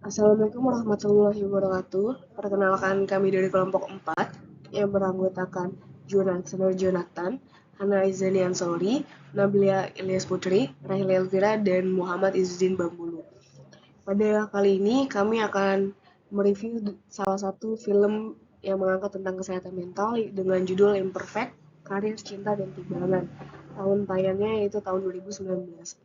Assalamualaikum warahmatullahi wabarakatuh. Perkenalkan kami dari kelompok 4 yang beranggotakan Jonathan, Hana Izani Ansori, Nabila Ilyas Putri, Rahila Elvira, dan Muhammad Izzuddin Bambulu. Pada kali ini kami akan mereview salah satu film yang mengangkat tentang kesehatan mental dengan judul Imperfect, Karir Cinta dan Timbangan. Tahun tayangnya yaitu tahun 2019.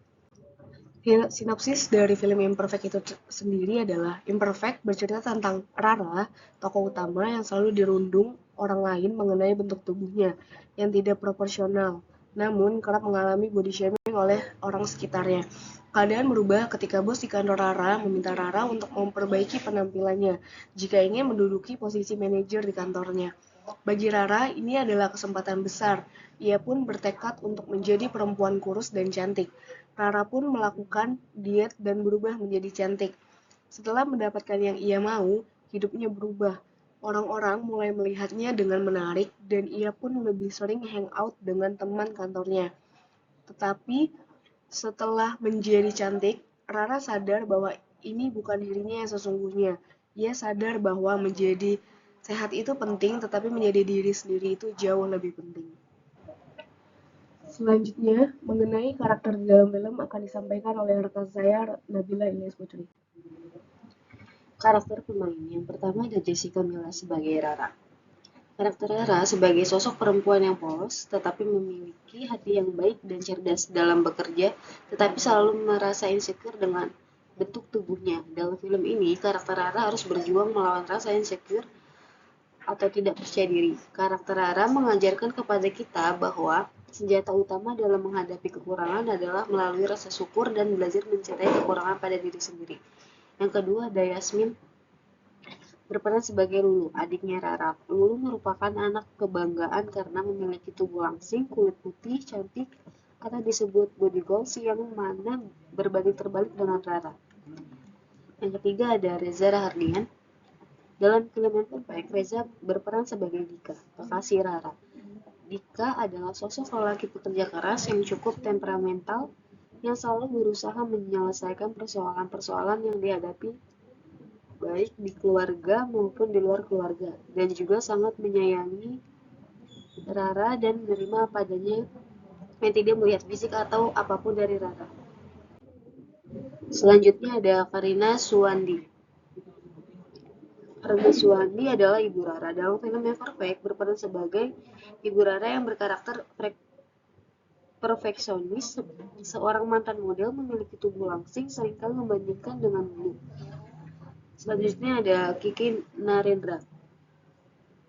Sinopsis dari film Imperfect itu sendiri adalah Imperfect bercerita tentang Rara, tokoh utama yang selalu dirundung orang lain mengenai bentuk tubuhnya yang tidak proporsional, namun kerap mengalami body shaming oleh orang sekitarnya. Keadaan berubah ketika bos di kantor Rara meminta Rara untuk memperbaiki penampilannya jika ingin menduduki posisi manajer di kantornya. Bagi Rara, ini adalah kesempatan besar. Ia pun bertekad untuk menjadi perempuan kurus dan cantik. Rara pun melakukan diet dan berubah menjadi cantik. Setelah mendapatkan yang ia mau, hidupnya berubah. Orang-orang mulai melihatnya dengan menarik dan ia pun lebih sering hangout dengan teman kantornya. Tetapi setelah menjadi cantik, Rara sadar bahwa ini bukan dirinya yang sesungguhnya. Ia sadar bahwa menjadi sehat itu penting, tetapi menjadi diri sendiri itu jauh lebih penting. Selanjutnya, mengenai karakter di dalam film akan disampaikan oleh rekan saya, Nabila Ilyas Putri. Karakter pemain yang pertama ada Jessica Milla sebagai Rara. Karakter Rara sebagai sosok perempuan yang polos, tetapi memiliki hati yang baik dan cerdas dalam bekerja, tetapi selalu merasa insecure dengan bentuk tubuhnya. Dalam film ini, karakter Rara harus berjuang melawan rasa insecure atau tidak percaya diri. Karakter Rara mengajarkan kepada kita bahwa senjata utama dalam menghadapi kekurangan adalah melalui rasa syukur dan belajar mencintai kekurangan pada diri sendiri. Yang kedua ada Yasmin berperan sebagai Lulu, adiknya Rara. Lulu merupakan anak kebanggaan karena memiliki tubuh langsing, kulit putih, cantik, atau disebut body goals yang mana berbanding terbalik dengan Rara. Yang ketiga ada Reza Rahardian. Dalam film Imperfect, Reza berperan sebagai Dika, kekasih Rara. Dika adalah sosok lelaki pekerja keras yang cukup temperamental yang selalu berusaha menyelesaikan persoalan-persoalan yang dihadapi baik di keluarga maupun di luar keluarga, dan juga sangat menyayangi Rara dan menerima apa adanya yang tidak melihat fisik atau apapun dari Rara. Selanjutnya ada Karina Suwandi. Karina Suwandi adalah ibu Rara. Dalam film Imperfect berperan sebagai ibu Rara yang berkarakter perfeksionis. Seorang mantan model memiliki tubuh langsing seringkali membandingkan dengan Blue. Selanjutnya ada Kiki Narendra,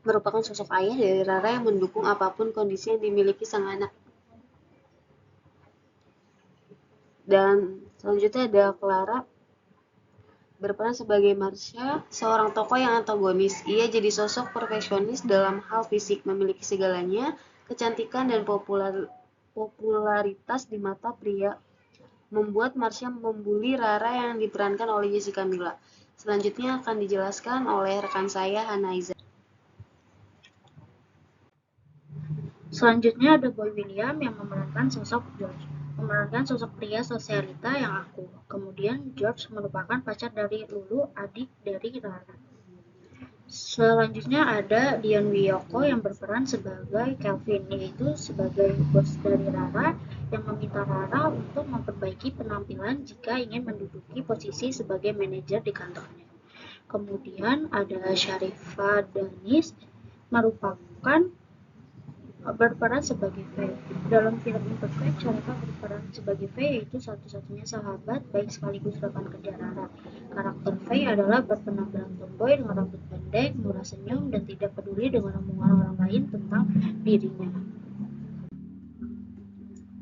merupakan sosok ayah dari Rara yang mendukung apapun kondisi yang dimiliki sang anak. Dan selanjutnya ada Clara, berperan sebagai Marsha, seorang tokoh yang antagonis. Ia jadi sosok perfeksionis dalam hal fisik, memiliki segalanya, kecantikan dan popularitas di mata pria, membuat Marsha membuli Rara yang diperankan oleh Jessica Milla. Selanjutnya akan dijelaskan oleh rekan saya, Hana Izani. Selanjutnya ada Boy William yang memerankan sosok George, memerankan sosok pria sosialita yang aku. Kemudian George merupakan pacar dari Lulu, adik dari Rara. Selanjutnya ada Dion Wiyoko yang berperan sebagai Kelvin, yaitu sebagai bos dari Rara yang meminta Rara untuk memperbaiki penampilan jika ingin menduduki posisi sebagai manajer di kantornya. Kemudian ada Sharifah Danis merupakan berperan sebagai Faye. Dalam film Imperfect, Sharifah berperan sebagai Faye, yaitu satu-satunya sahabat baik sekaligus rekan kerja Rara. Karakter Faye adalah berpenampilan tomboy dengan rambut pendek, murah senyum, dan tidak peduli dengan omongan orang lain tentang dirinya.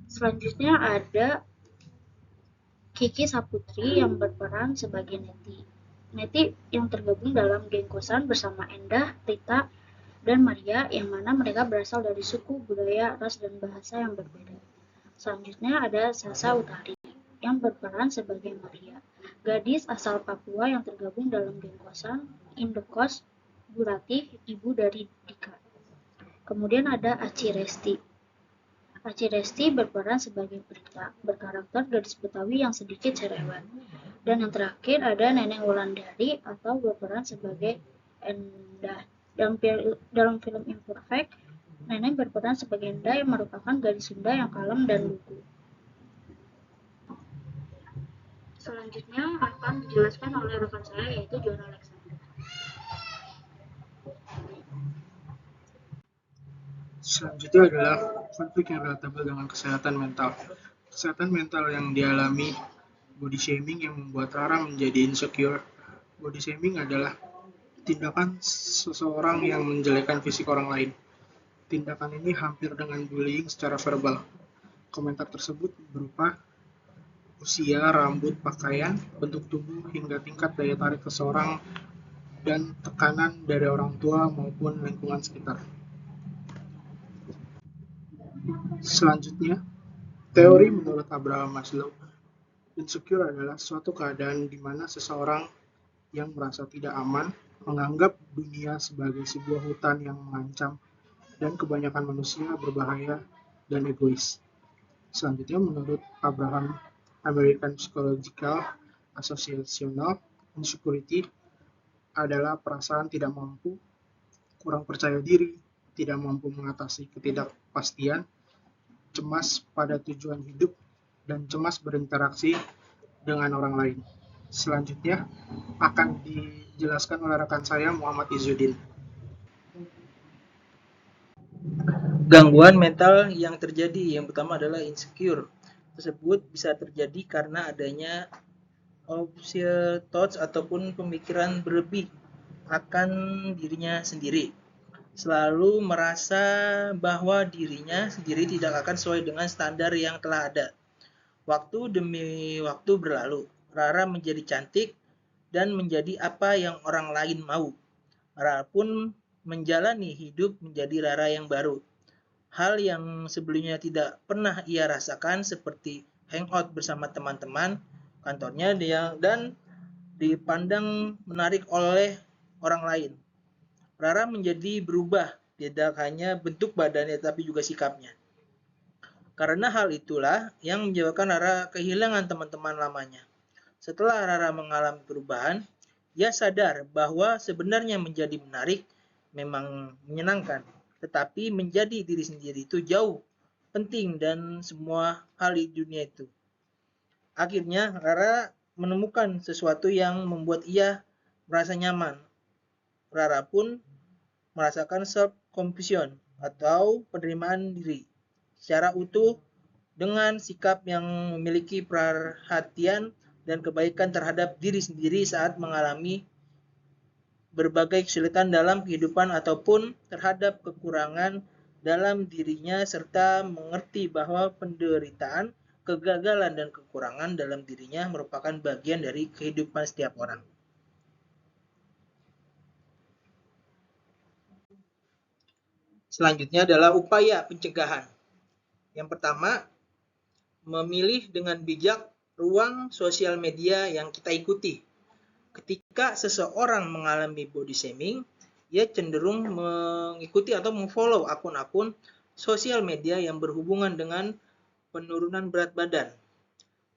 Selanjutnya ada Kiki Saputri yang berperan sebagai Neti. Neti yang tergabung dalam geng kosan bersama Endah, Rita, dan Maria, yang mana mereka berasal dari suku, budaya, ras, dan bahasa yang berbeda. Selanjutnya ada Sasa Utari yang berperan sebagai Maria, gadis asal Papua yang tergabung dalam geng kosan Indekos Bu Ratih, ibu dari Dika. Kemudian ada Aci Resti. Aci Resti berperan sebagai Prita, berkarakter gadis Betawi yang sedikit cerewet. Dan yang terakhir ada Neneng Wulandari atau berperan sebagai Endah. Dalam film Imperfect, Neneng berperan sebagai Endah yang merupakan gadis Sunda yang kalem dan lugu. Selanjutnya akan dijelaskan oleh rekan saya yaitu John Alexander. Selanjutnya adalah konflik yang relatable dengan kesehatan mental. Kesehatan mental yang dialami body shaming yang membuat Rara menjadi insecure. Body shaming adalah tindakan seseorang yang menjelekkan fisik orang lain. Tindakan ini hampir dengan bullying secara verbal. Komentar tersebut berupa usia, rambut, pakaian, bentuk tubuh, hingga tingkat daya tarik seseorang dan tekanan dari orang tua maupun lingkungan sekitar. Selanjutnya, teori menurut Abraham Maslow, insecure adalah suatu keadaan di mana seseorang yang merasa tidak aman menganggap dunia sebagai sebuah hutan yang mengancam dan kebanyakan manusia berbahaya dan egois. Selanjutnya, menurut American Psychological Association, insecurity adalah perasaan tidak mampu, kurang percaya diri, tidak mampu mengatasi ketidakpastian, cemas pada tujuan hidup, dan cemas berinteraksi dengan orang lain. Selanjutnya akan dijelaskan oleh rekan saya Muhammad Izzuddin. Gangguan mental yang terjadi yang pertama adalah insecure. Tersebut bisa terjadi karena adanya obsessive thoughts ataupun pemikiran berlebih akan dirinya sendiri. Selalu merasa bahwa dirinya sendiri tidak akan sesuai dengan standar yang telah ada. Waktu demi waktu berlalu, Rara menjadi cantik dan menjadi apa yang orang lain mau. Rara pun menjalani hidup menjadi Rara yang baru. Hal yang sebelumnya tidak pernah ia rasakan seperti hangout bersama teman-teman kantornya dan dipandang menarik oleh orang lain. Rara menjadi berubah, tidak hanya bentuk badannya tapi juga sikapnya. Karena hal itulah yang menyebabkan Rara kehilangan teman-teman lamanya. Setelah Rara mengalami perubahan, ia sadar bahwa sebenarnya menjadi menarik memang menyenangkan, tetapi menjadi diri sendiri itu jauh penting dan semua hal di dunia itu. Akhirnya Rara menemukan sesuatu yang membuat ia merasa nyaman. Rara pun merasakan self-compassion atau penerimaan diri secara utuh dengan sikap yang memiliki perhatian dan kebaikan terhadap diri sendiri saat mengalami berbagai kesulitan dalam kehidupan ataupun terhadap kekurangan dalam dirinya serta mengerti bahwa penderitaan, kegagalan dan kekurangan dalam dirinya merupakan bagian dari kehidupan setiap orang. Selanjutnya adalah upaya pencegahan. Yang pertama, memilih dengan bijak ruang sosial media yang kita ikuti. Ketika seseorang mengalami body shaming, ia cenderung mengikuti atau memfollow akun-akun sosial media yang berhubungan dengan penurunan berat badan,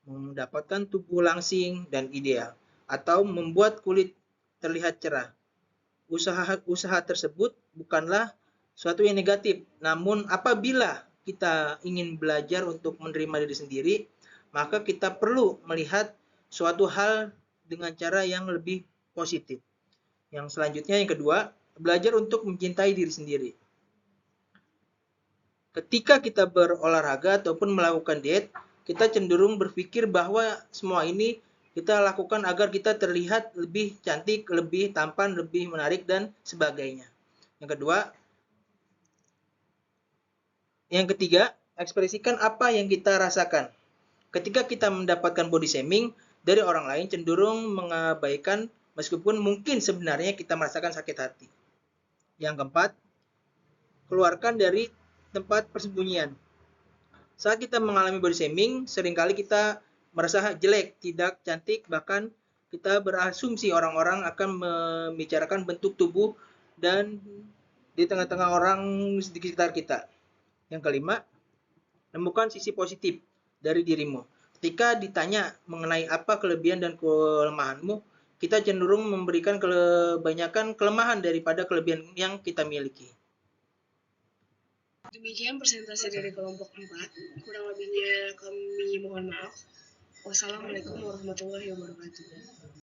mendapatkan tubuh langsing dan ideal, atau membuat kulit terlihat cerah. Usaha tersebut bukanlah suatu yang negatif, namun apabila kita ingin belajar untuk menerima diri sendiri, maka kita perlu melihat suatu hal dengan cara yang lebih positif. Yang selanjutnya, yang kedua, belajar untuk mencintai diri sendiri. Ketika kita berolahraga ataupun melakukan diet, kita cenderung berpikir bahwa semua ini kita lakukan agar kita terlihat lebih cantik, lebih tampan, lebih menarik, dan sebagainya. Yang ketiga, ekspresikan apa yang kita rasakan. Ketika kita mendapatkan body shaming dari orang lain, cenderung mengabaikan meskipun mungkin sebenarnya kita merasakan sakit hati. Yang keempat, keluarkan dari tempat persembunyian. Saat kita mengalami body shaming, seringkali kita merasa jelek, tidak cantik, bahkan kita berasumsi orang-orang akan membicarakan bentuk tubuh dan di tengah-tengah orang di sekitar kita. Yang kelima, temukan sisi positif dari dirimu. Ketika ditanya mengenai apa kelebihan dan kelemahanmu, kita cenderung memberikan kebanyakan kelemahan daripada kelebihan yang kita miliki. Demikian presentasi dari kelompok 4. Kurang lebihnya kami mohon maaf. Wassalamualaikum warahmatullahi wabarakatuh.